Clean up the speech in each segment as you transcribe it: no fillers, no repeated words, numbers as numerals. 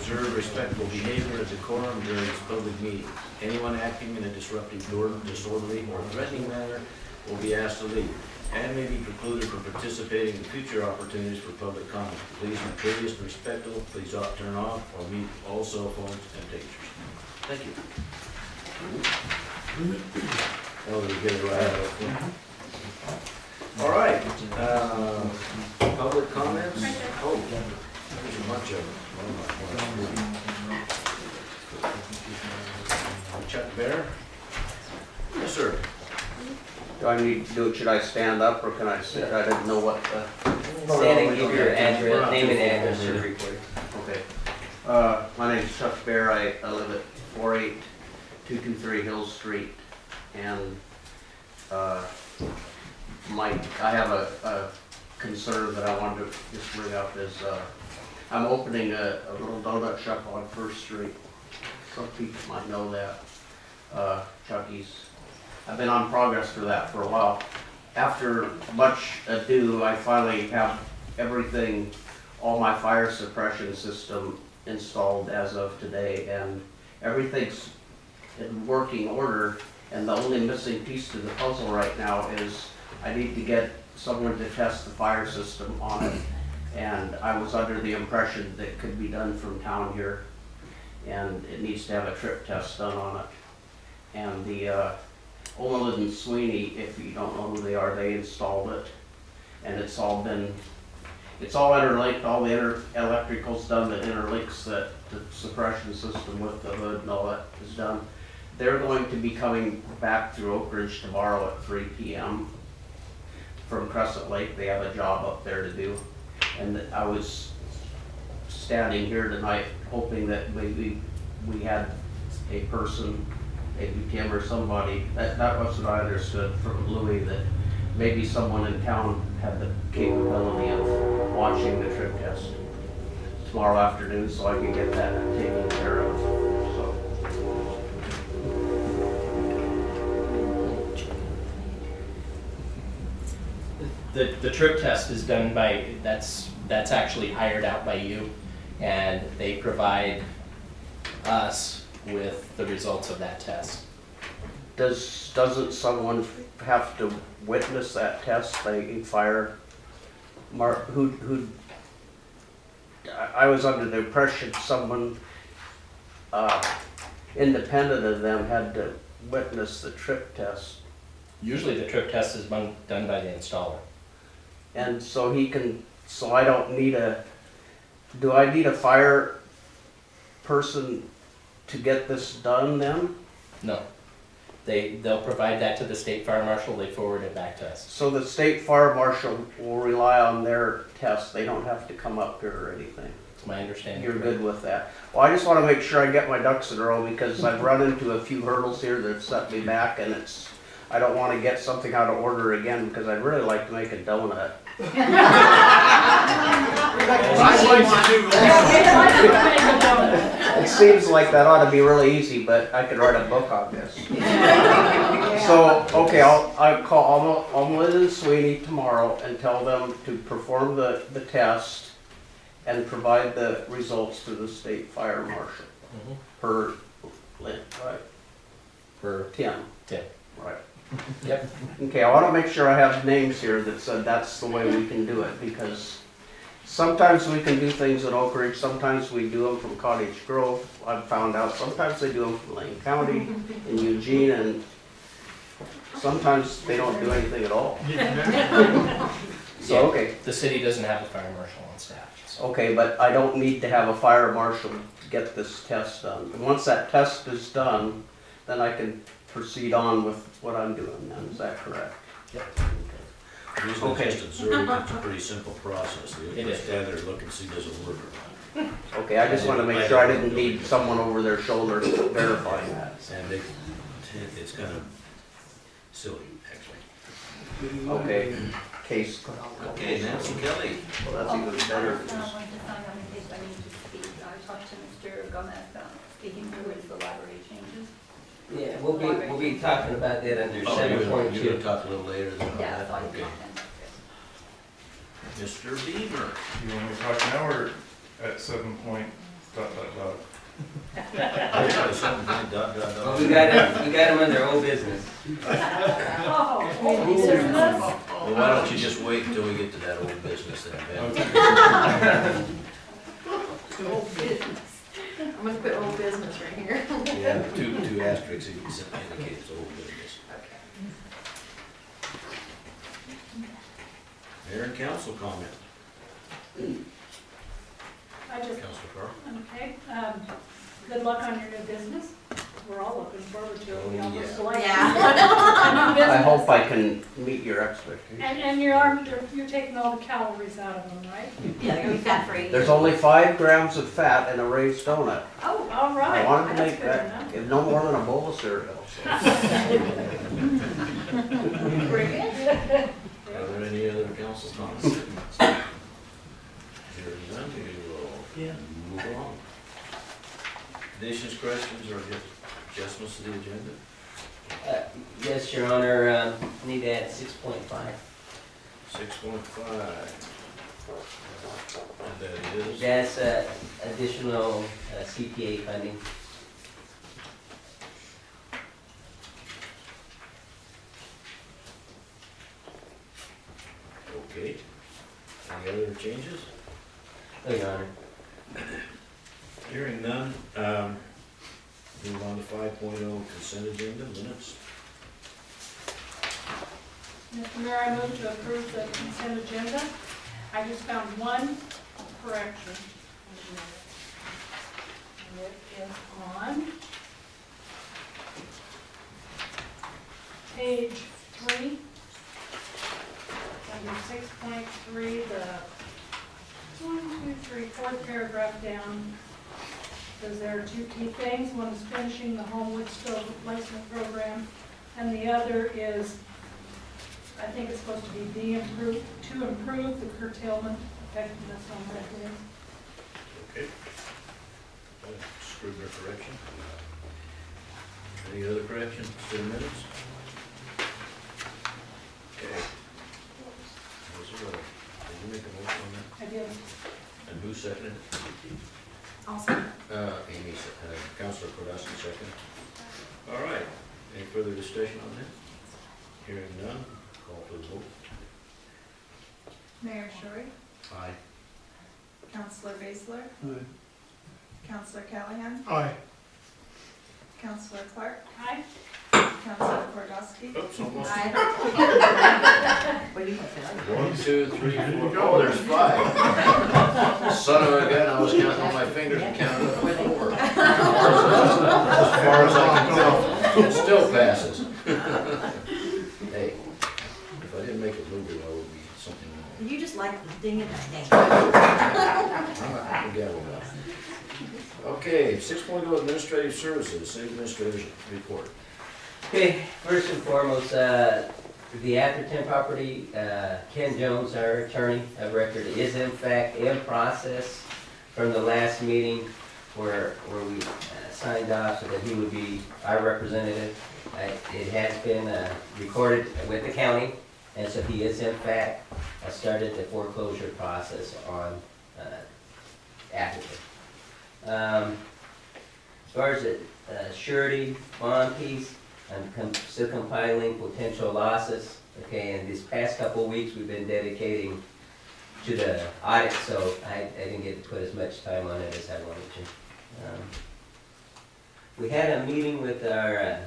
observe respectful behavior and decorum during this public meeting. Anyone acting in a disruptive, disorderly, or threatening manner will be asked to leave and may be precluded from participating in future opportunities for public comment. Please be courteous and respectful. Please turn off or mute all cell phones and pictures. Thank you. Oh, we get it right out of it. All right. Public comments? Oh, there's a bunch of them. Chuck Bear? Yes, sir. Do I need to do it, should I stand up or can I sit? I didn't know what the... Stand and give your address, name and address to record. Okay. My name is Chuck Bear. I live at 48223 Hill Street. And I have a concern that I wanted to just bring up is I'm opening a little donut shop on First Street. Some people might know that. Chucky's. I've been on progress for that for a while. After much ado, I finally have everything, all my fire suppression system installed as of today, and everything's in working order. And the only missing piece to the puzzle right now is I need to get someone to test the fire system on it. And I was under the impression that it could be done from town here, and it needs to have a trip test done on it. And the Oakridge and Sweeney, if you don't know who they are, they installed it, and it's all interlinked. All the electrical's done that interlinks the suppression system with the hood, and all that is done. They're going to be coming back through Oakridge tomorrow at 3 p.m. from Crescent Lake. They have a job up there to do, and I was standing here tonight hoping that maybe we had a person, maybe Tim or somebody, that was what I understood from Louis, that maybe someone in town had the capability of watching the trip test tomorrow afternoon so I could get that taken care of. So. The trip test is done by, that's actually hired out by you, and they provide us with the results of that test. Doesn't someone have to witness that test? They fire Mark, who I was under the impression someone independent of them had to witness the trip test. Usually the trip test is done by the installer. And so I don't need do I need a fire person to get this done then? No. They'll provide that to the state fire marshal, they forward it back to us. So the state fire marshal will rely on their test, they don't have to come up here or anything? That's my understanding. You're good with that? Well, I just want to make sure I get my ducks in a row because I've run into a few hurdles here that set me back, and I don't want to get something out of order again because I'd really like to make a donut. It seems like that ought to be really easy, but I could write a book on this. So, okay, I'll call Oakridge and Sweeney tomorrow and tell them to perform the test and provide the results to the state fire marshal. Per Lynn, right? For Tim. Right. Yep. Okay, I want to make sure I have names here that said that's the way we can do it, because sometimes we can do things at Oakridge, sometimes we do them from Cottage Grove. I've found out sometimes they do them from Lane County and Eugene, and sometimes they don't do anything at all. So, okay. The city doesn't have a fire marshal on staff. So. Okay, but I don't need to have a fire marshal to get this test done. And once that test is done, then I can proceed on with what I'm doing then, is that correct? Yep. Usually just observe, it's a pretty simple process. It You is. stand there, look and see does it work or not. Okay, I just want to make sure I didn't need someone over their shoulder verifying that. And it's kind of silly, actually. Okay, case. Okay, Nancy Kelly. Well, that's even better. I want to sign on in case I need to speak. I talked to Mr. Gomez about speaking towards the library changes. Yeah, we'll be talking about that under Oh, you're 7.2. gonna talk a little later than Yeah, that. so I can Okay. talk then. Mr. Beaver. You want me to talk now or at 7 point ... Well, we got them under old business. Oh, old business. Well, why don't you just wait until we get to that old business then, Ben? Old business. I'm gonna put old business right here. Yeah, two asterisks indicate it's old business. Mayor and council comment. I just, Councilor Carr? okay, good luck on your new business. We're all looking forward to it. We Oh, almost yeah. select Yeah. a new I hope business. I can meet your expectations. And you're taking all the calories out of them, right? Yeah, they're gonna be fat free. There's only 5 grams of fat in a raised donut. Oh, all I right. wanted to That's make good that, enough. give no more than a bowl of cereal. So. Pretty good. Are there any other council comments? Hearing none, we will move along. Additions, questions, or adjustments to the agenda? Yes, Your Honor, need to add 6.5. 6.5. And that is? That's additional CPA funding. Okay. Any other changes? No, Your Honor. Hearing none, move on to 5.0 consent agenda, minutes. Mr. Mayor, I move to approve the consent agenda. I just found one correction. And it is on page 3, under 6.3, the 1, 2, 3, 4th paragraph down. Says there are 2 key things. One is finishing the home Woodstove replacement program, and the other is, I think it's supposed to be to improve the curtailment effectiveness on residents. Okay. Scrivener correction. Any other corrections to the minutes? Okay. Was there did you make a motion on that? I did. And who seconded it? Awesome. Amy, Councilor Kordowski second. All right. Any further discussion on that? Hearing none, call for the vote. Mayor Short, Aye. Councilor Baszler. Councilor Callahan, Aye. Councilor Clark, Aye. Councilor Kordowski. Oops, almost. What do you think? 1, 2, 3, 4. Oh, there's 5. Son of a gun, I was counting on my fingers and counted up 4. As far as I can tell, it still passes. Hey, if I didn't make it legal, I would be something wrong. You just like dinging that thing. I'm not gonna gavel now. Okay, 6.0 administrative services, city administrator's report. Okay, first and foremost, the Atherton property, Ken Jones, our attorney of record, is in fact in process from the last meeting where we signed off so that he would be our representative. It has been recorded with the county, and so he is in fact started the foreclosure process on Atherton. As far as the surety bond piece, I'm still compiling potential losses, okay, and these past couple of weeks, we've been dedicating to the audit, so I didn't get to put as much time on it as I wanted to. We had a meeting with our,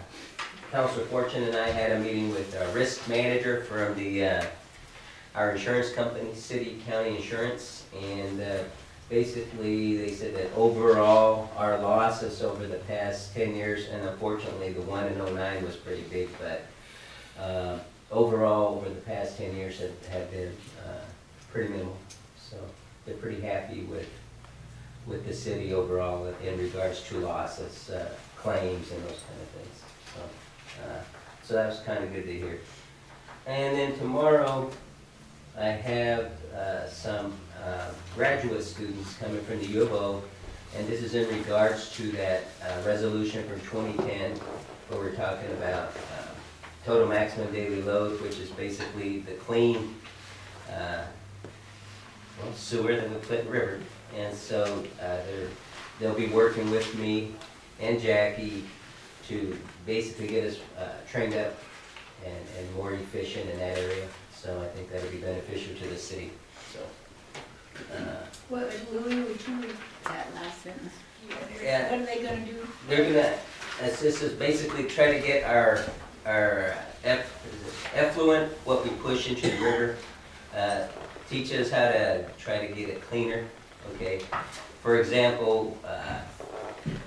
Councilor Fortune and I had a meeting with our risk manager from our insurance company, City County Insurance, and basically, they said that overall, our losses over the past 10 years, and unfortunately, the one in '09 was pretty big, but overall, over the past 10 years have been pretty minimal. So they're pretty happy with the city overall in regards to losses, claims, and those kind of things. So that was kind of good to hear. And then tomorrow, I have some graduate students coming from the U of O, and this is in regards to that resolution from 2010, where we're talking about total maximum daily load, which is basically the clean sewer that we put in the river. And so they'll be working with me and Jackie to basically get us trained up and more efficient in that area. So I think that'll be beneficial to the city, so. What, Louis, repeat that last sentence. Yeah. What are they gonna do? They're gonna assist us, basically try to get our effluent, what we push into the river, teach us how to try to get it cleaner, okay? For example,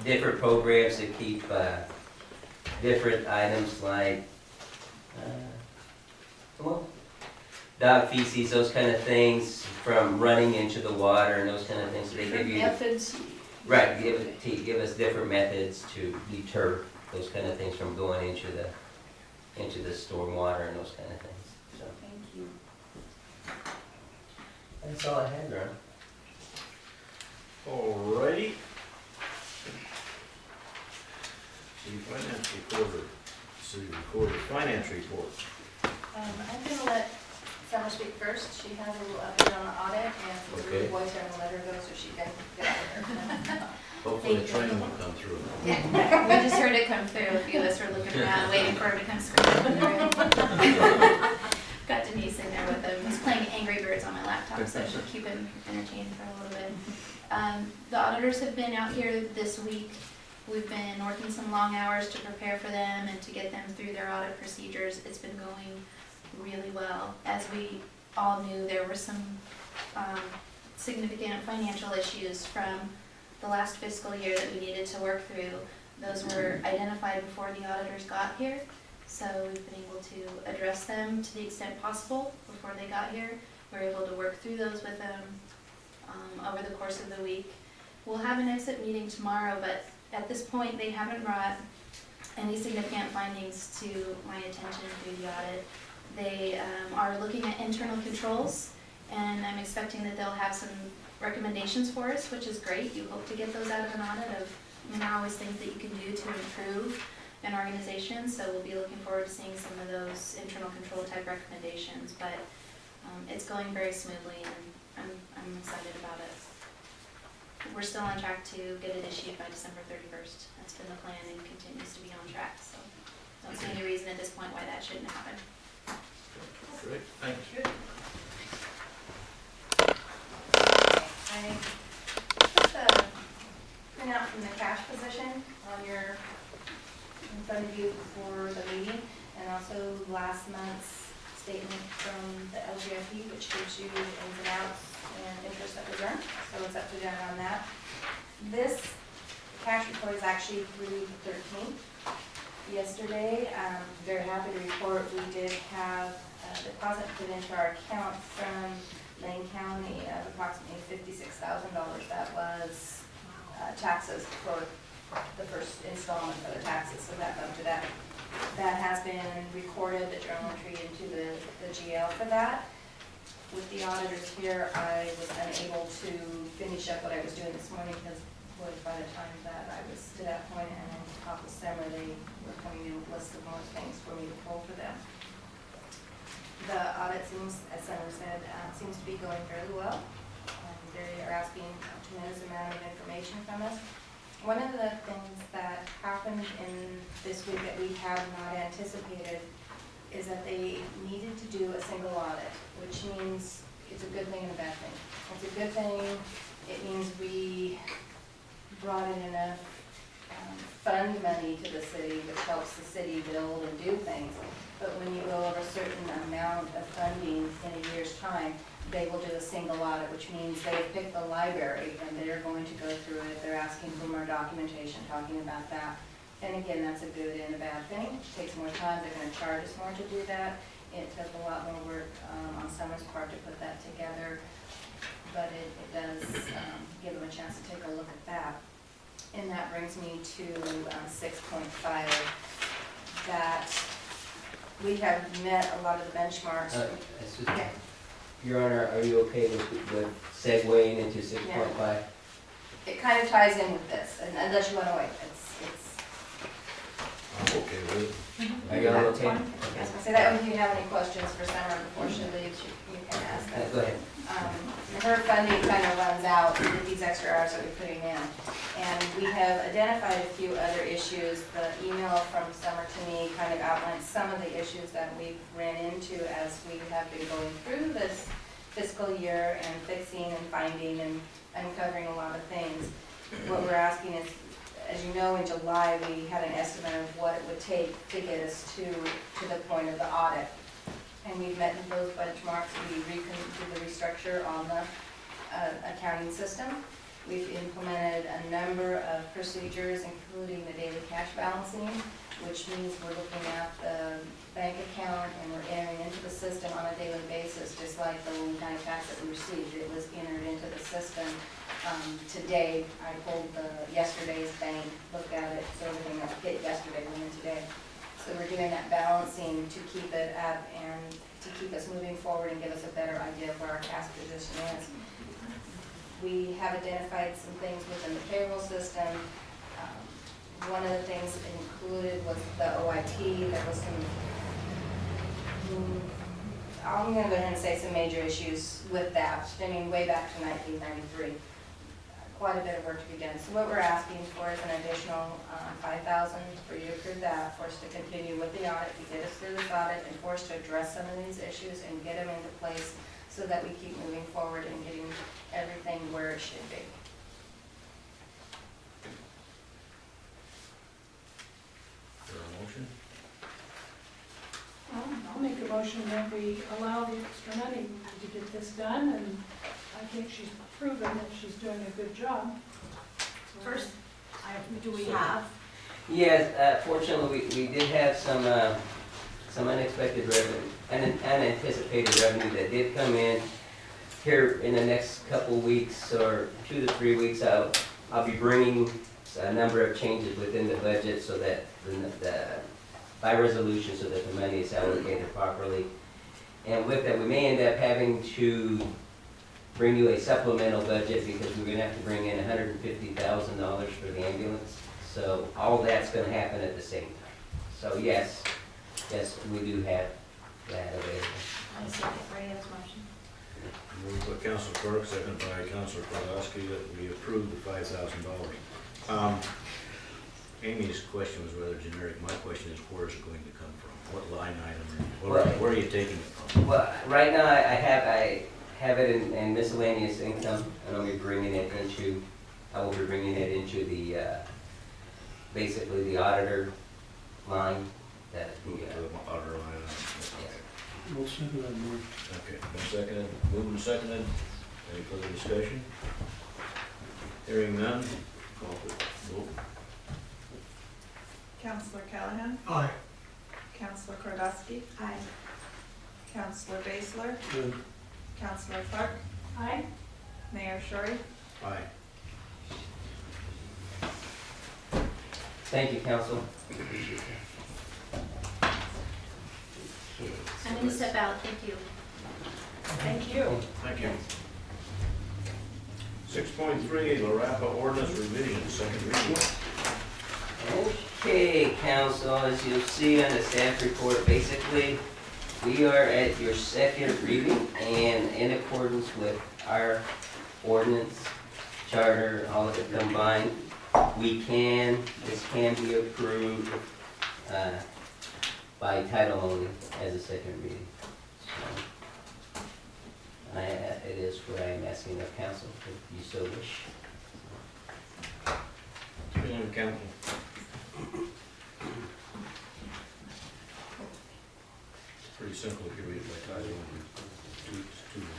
different programs to keep different items like, come on, dog feces, those kind of things from running into the water and those kind of things. So they give you, Methods. right, give us different methods to deter those kind of things from going into the storm water and those kind of things. So Thank you. that's all I had, Ron. Alrighty. City recorder finance report. I'm gonna let Summer speak first. She has a little update on the audit, and since we're Okay. voice, I'm gonna let her go so she can get out of there. Hopefully the Thank you. training will come through. We just heard it come through. A few of us were looking around, waiting for her to come scream in the room. Got Denise in there with him. He's playing Angry Birds on my laptop, so she'll keep him entertained for a little bit. The auditors have been out here this week. We've been working some long hours to prepare for them and to get them through their audit procedures. It's been going really well. As we all knew, there were some significant financial issues from the last fiscal year that we needed to work through. Those were identified before the auditors got here, so we've been able to address them to the extent possible before they got here. We were able to work through those with them over the course of the week. We'll have an exit meeting tomorrow, but at this point, they haven't brought any significant findings to my attention through the audit. They are looking at internal controls, and I'm expecting that they'll have some recommendations for us, which is great. You hope to get those out of an audit there are always things that you can do to improve an organization, so we'll be looking forward to seeing some of those internal control type recommendations, but it's going very smoothly, and I'm excited about it. We're still on track to get it issued by December 31st. That's been the plan and continues to be on track, so don't see any reason at this point why that shouldn't happen. Great, thanks. I put the printout from the cash position on in front of you for the meeting, and also last month's statement from the LGFE, which gives you the ins and outs and interest that was earned, so it's up to date on that. This cash report is actually through the 13th. Yesterday, I'm very happy to report we did have a deposit put into our account from Lane County of approximately $56,000. That was taxes for the first installment for the taxes, so that bumped it up. That has been recorded, the journal entry into the GL for that. With the auditors here, I was unable to finish up what I was doing this morning because by the time that I was to that point and on top of summer, they were coming in with lists of more things for me to pull for them. The audit seems, as Summer said, seems to be going fairly well. They are asking a tremendous amount of information from us. One of the things that happened in this week that we have not anticipated is that they needed to do a single audit, which means it's a good thing and a bad thing. It's a good thing. It means we brought in enough fund money to the city, which helps the city build and do things. But when you go over a certain amount of funding in a year's time, they will do a single audit, which means they pick the library and they're going to go through it. They're asking for more documentation, talking about that. And again, that's a good and a bad thing. It takes more time. They're going to charge us more to do that. It took a lot more work on Summer's part to put that together, but it does give them a chance to take a look at that. And that brings me to 6.5, that we have met a lot of the benchmarks. Yeah. Your Honor, are you okay with segueing into 6.5? It kind of ties in with this, and unless you want to wait, it's I'm okay with it. Are y'all That's okay? fine. I was gonna say that if you have any questions for Summer before she leaves, you can ask them. Go ahead. Her funding kind of runs out with these extra hours that we're putting in. And we have identified a few other issues. The email from Summer to me kind of outlines some of the issues that we've ran into as we have been going through this fiscal year and fixing and finding and uncovering a lot of things. What we're asking is, as you know, in July, we had an estimate of what it would take to get us to the point of the audit. And we've met those benchmarks. We did the restructure on the accounting system. We've implemented a number of procedures, including the daily cash balancing, which means we're looking at the bank account and we're entering into the system on a daily basis, just like the Lane County tax that we received. It was entered into the system. Today, I pulled yesterday's bank, looked at it, so everything that hit yesterday went in today. So we're doing that balancing to keep it up and to keep us moving forward and give us a better idea of where our cash position is. We have identified some things within the payroll system. One of the things included was the OIT. There was some, I'm going to go ahead and say some major issues with that, stemming way back to 1993. Quite a bit of work to be done. So what we're asking for is an additional $5,000 for you to approve that, for us to continue with the audit, to get us through this audit, and for us to address some of these issues and get them into place so that we keep moving forward and getting everything where it should be. Is there a motion? I'll make a motion that we allow the extra money to get this done, and I think she's proven that she's doing a good job. So- First, do we have? Yes, fortunately, we did have some unexpected revenue, unanticipated revenue that did come in here in the next couple weeks or 2 to 3 weeks out. I'll be bringing a number of changes within the budget so that by resolution, so that the money is allocated properly. And with that, we may end up having to bring you a supplemental budget because we're gonna have to bring in $150,000 for the ambulance. So all that's gonna happen at the same time. So yes, we do have that available. I second Ray's motion. Moved by Council Clark, second by Councilor Kowalski, that we approve the $5,000. Amy's question was rather generic. My question is, where is it going to come from? What line item? Where are you taking it from? Well, right now, I have it in miscellaneous income, and I'll be bringing it into, the, basically the auditor line, that the, The auditor line item. We'll second that more. Okay, been seconded, moved and seconded. Any further discussion? Hearing none, call for the vote. Counselor Callahan? Aye. Counselor Kordowski? Aye. Counselor Baszler? Good. Counselor Clark? Aye. Mayor Shorty? Aye. thank you, council. Appreciate that. Okay, so I'm going to step out, thank you. Thank you. Thank you. 6.3, Larapa ordinance revision, second reading. Okay, council, as you'll see on the staff report, basically, we are at your second reading, and in accordance with our ordinance, charter, all of it combined, this can be approved by title only as a second reading. So, it is what I am asking of council, if you so wish. Feeling of council. It's pretty simple if you read it by title only. Two lines.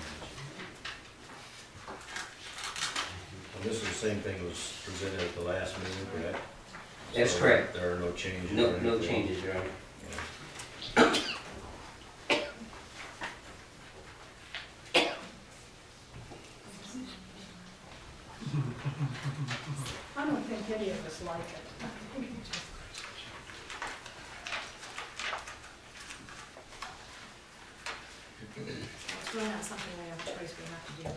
And this is the same thing that was presented at the last meeting, correct? That's So correct. There are no changes? No or anything? changes, Your Honor. Yeah. I don't think any of us like it. It's really not something we have a choice, we have to do,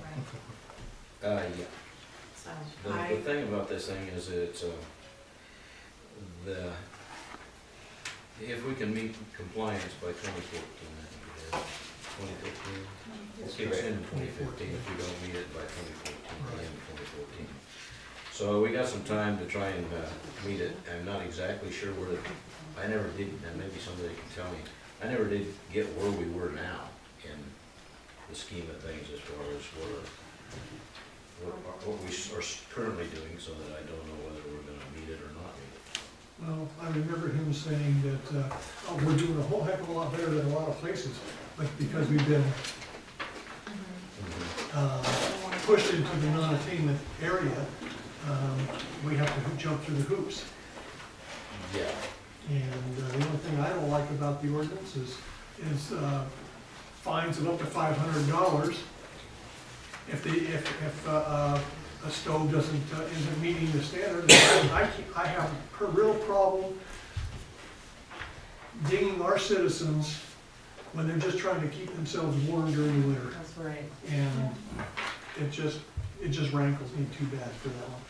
right? Yeah. So, The thing about this thing is that it's, If we can meet compliance by 2014, I think it is, 2015. It kicks in 2015 if we don't meet it by 2014, the end of 2014. So we got some time to try and meet it. I'm not exactly sure where, I never did, and maybe somebody can tell me, I never did get where we were now in the scheme of things as far as what we are currently doing, so that I don't know whether we're gonna meet it or not meet it. Well, I remember him saying that, oh, we're doing a whole heck of a lot better than a lot of places, but because we've been pushed into the non-attainment area, we have to jump through the hoops. Yeah. And the only thing I don't like about the ordinance is fines of up to $500 if a stove isn't meeting the standard. I have a real problem dinging our citizens when they're just trying to keep themselves warm during the winter. That's right. And it just rankles me too bad for that one.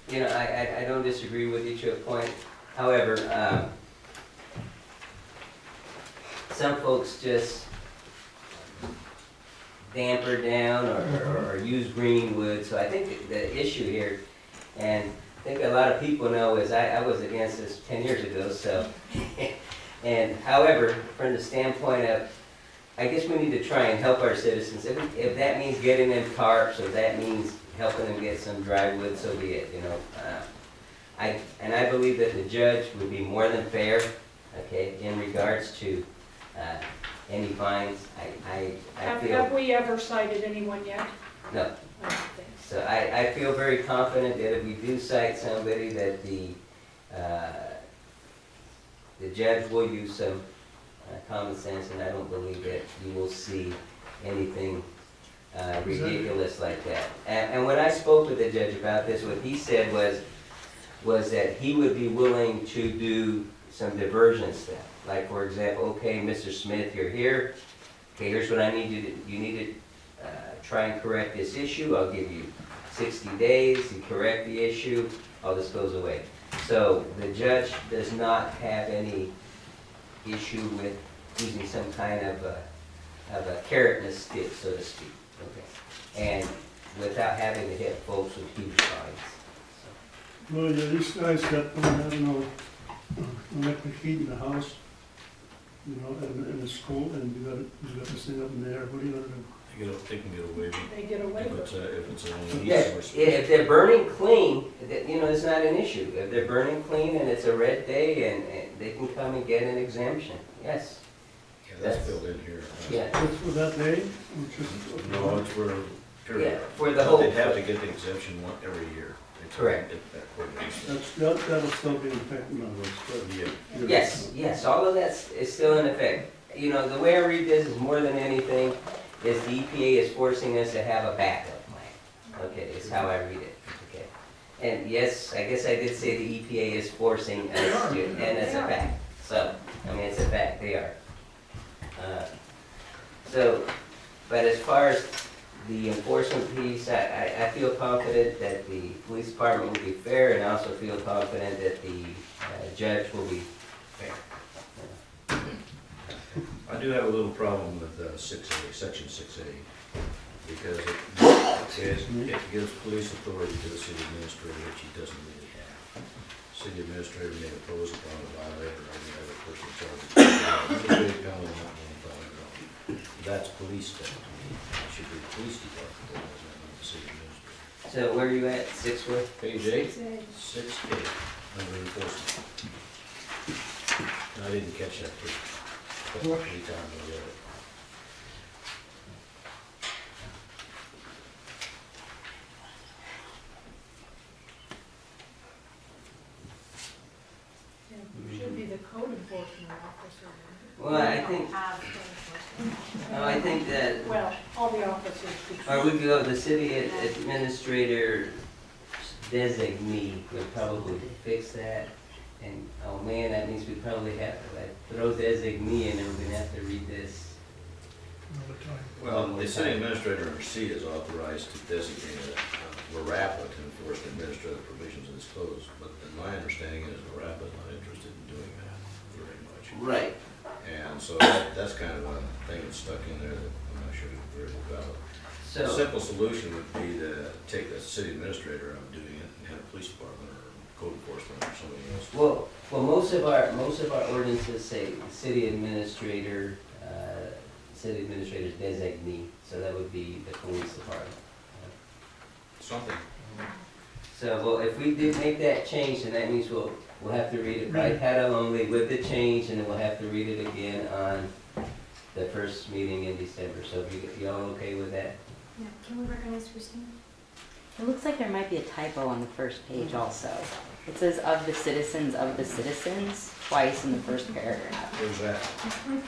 You know, I don't disagree with you to a point. However, some folks just damper down or use green wood. So I think the issue here, and I think a lot of people know, is I was against this 10 years ago. So, and however, from the standpoint of, I guess we need to try and help our citizens. If that means getting them tarps, or that means helping them get some dry wood, so be it, you know. I believe that the judge would be more than fair, okay, in regards to any fines. I Have feel, we ever cited anyone yet? no. I don't think. So I feel very confident that if we do cite somebody, that the judge will use some common sense, and I don't believe that you will see anything ridiculous like that. And when I spoke with the judge about this, what he said was that he would be willing to do some diversion stuff. Like, for example, okay, Mr. Smith, you're here. Okay, here's what I need you to do. You need to try and correct this issue. I'll give you 60 days. You correct the issue, all this goes away. So the judge does not have any issue with using some kind of a carrot and a stick, so to speak. Okay. And without having to hit folks with huge fines. Well, yeah, these guys got, I don't know, electric heat in the house, you know, in the school, and you got this thing up in there, what are you gonna do? They can get away with it. They get away If with it. it's an Yeah, resource. if they're burning clean, you know, it's not an issue. If they're burning clean and it's a red day, and they can come and get an exemption, yes. Yeah, that's built in here. Yeah, Just for that day? Or just- No, it's for, yeah, period. for the But whole. they'd have to get the exemption every year. It's Correct. that ordinance. That'll still be in effect, in other words, but- Yeah. Yes, all of that is still in effect. You know, the way I read this is more than anything, is the EPA is forcing us to have a backup plan. Okay, is how I read it, okay? And yes, I guess I did say the EPA is forcing us to, and it's a fact. So, I mean, it's a fact, they are. But as far as the enforcement piece, I feel confident that the police department will be fair, and I also feel confident that the judge will be fair. I do have a little problem with 6A, section 6A, because it gives police authority to the city administrator, which he doesn't really have. City administrator may impose upon a violator or any other person charged with administrative penalty not more than $500. That's police stuff to me. It should be the police department that does that, not the city administrator. So where are you at, 6 what? Page 8, 6A, under enforcement. I didn't catch that three times I read it. It should be the code enforcement officer. Well, I think, no, I think that, Well, all the officers. or we could go, the city administrator designee would probably fix that. And, oh man, that means we probably have to like throw designee in, and we're gonna have to read this. another time. Well, the city administrator or C is authorized to designate a RAPA to enforce the administrative provisions of this code, but my understanding is the RAPA is not interested in doing that very much. Right. And so that's kind of a thing that's stuck in there that I'm not sure is very valid. A So, simple solution would be to take the city administrator out of doing it and have a police department or code enforcement or somebody else. well, most of our ordinances say city administrator's designee, so that would be the police department. Something. So, well, if we did make that change, then that means we'll have to read it by title only with the change, and then we'll have to read it again on the first meeting in December. So y'all okay with that? Yeah, can we recognize Christine? It looks like there might be a typo on the first page also. It says of the citizens twice in the first paragraph. Where's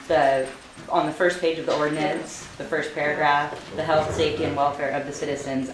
that? On the first page of the ordinance, the first paragraph, the health, safety, and welfare of the citizens.